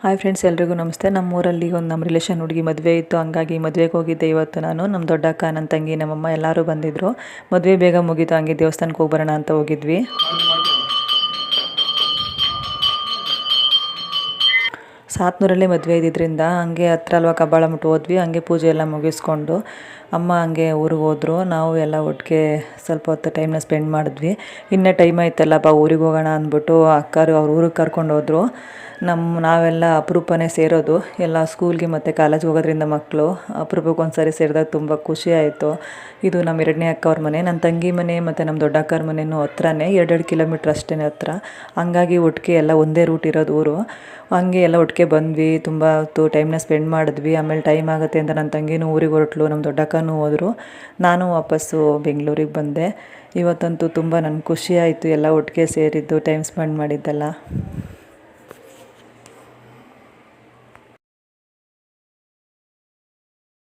Hi friends, ಎಲ್ರಿಗೂ ನಮಸ್ತೆ. ನಮ್ಮೂರಲ್ಲಿ ನಮ್ಮ ರಿಲೇಷನ್ ಹುಡುಗಿ ಮದುವೆ ಇತ್ತು. ಹಂಗಾಗಿ ಮದುವೆಗೆ ಹೋಗಿದ್ದೆ ಇವತ್ತು ನಾನು. ನಮ್ಮ ದೊಡ್ಡಕ್ಕ, ನನ್ನ ತಂಗಿ, ನಮ್ಮಮ್ಮ ಎಲ್ಲರೂ ಬಂದಿದ್ದರು. ಮದುವೆ ಬೇಗ ಮುಗೀತು, ಹಂಗೆ ದೇವಸ್ಥಾನಕ್ಕೆ ಹೋಗಿ ಬರೋಣ ಅಂತ ಹೋಗಿದ್ವಿ. ಸಾತ್ನೂರಲ್ಲೇ ಮದುವೆ ಇದ್ದಿದ್ದರಿಂದ ಹಂಗೆ ಹತ್ರ ಅಲ್ವಾ ಕಬ್ಬಾಳ ಮಠ ಹೋದ್ವಿ. ಹಂಗೆ ಪೂಜೆ ಎಲ್ಲ ಮುಗಿಸ್ಕೊಂಡು ಅಮ್ಮ ಹಂಗೆ ಊರಿಗೆ ಹೋದರು. ನಾವು ಎಲ್ಲ ಒಟ್ಟಿಗೆ ಸ್ವಲ್ಪ ಹೊತ್ತು ಟೈಮ್ನ ಸ್ಪೆಂಡ್ ಮಾಡಿದ್ವಿ. ಇನ್ನೂ ಟೈಮ್ ಆಯ್ತಲ್ಲಪ್ಪ ಊರಿಗೆ ಹೋಗೋಣ ಅಂದ್ಬಿಟ್ಟು ಅಕ್ಕರು ಅವ್ರ ಊರಿಗೆ ಕರ್ಕೊಂಡು ಹೋದರು. ನಾವೆಲ್ಲ ಅಪರೂಪನೇ ಸೇರೋದು, ಎಲ್ಲ ಸ್ಕೂಲ್ಗೆ ಮತ್ತು ಕಾಲೇಜ್ಗೆ ಹೋಗೋದ್ರಿಂದ ಮಕ್ಕಳು ಅಪರೂಪಕ್ಕೆ ಒಂದು ಸಾರಿ ಸೇರಿದಾಗ ತುಂಬ ಖುಷಿ ಆಯಿತು. ಇದು ನಮ್ಮ ಎರಡನೇ ಅಕ್ಕ ಅವ್ರ ಮನೆ. ನನ್ನ ತಂಗಿ ಮನೆ ಮತ್ತು ನಮ್ಮ ದೊಡ್ಡ ಅಕ್ಕವ್ರ ಮನೆಯೂ ಹತ್ರನೇ, 2 ಕಿಲೋಮೀಟ್ರ್ ಅಷ್ಟೇ ಹತ್ರ. ಹಂಗಾಗಿ ಒಟ್ಟಿಗೆ ಎಲ್ಲ ಒಂದೇ ರೂಟ್ ಇರೋದು ಊರು. ಹಂಗೆ ಎಲ್ಲ ಒಟ್ಟಿಗೆ ಬಂದ್ವಿ, ತುಂಬ ಹೊತ್ತು ಟೈಮ್ನ ಸ್ಪೆಂಡ್ ಮಾಡಿದ್ವಿ. ಆಮೇಲೆ ಟೈಮ್ ಆಗುತ್ತೆ ಅಂತ ನನ್ನ ತಂಗಿನೂ ಊರಿಗೆ ಹೊರಟ್ಲು, ನಮ್ಮ ದೊಡ್ಡಕ್ಕನೂ ಹೋದರು. ನಾನು ವಾಪಸ್ಸು ಬೆಂಗಳೂರಿಗೆ ಬಂದೆ. ಇವತ್ತಂತೂ ತುಂಬ ನನಗೆ ಖುಷಿ ಆಯಿತು, ಎಲ್ಲ ಒಟ್ಟಿಗೆ ಸೇರಿದ್ದು, ಟೈಮ್ ಸ್ಪೆಂಡ್ ಮಾಡಿದ್ದೆಲ್ಲ.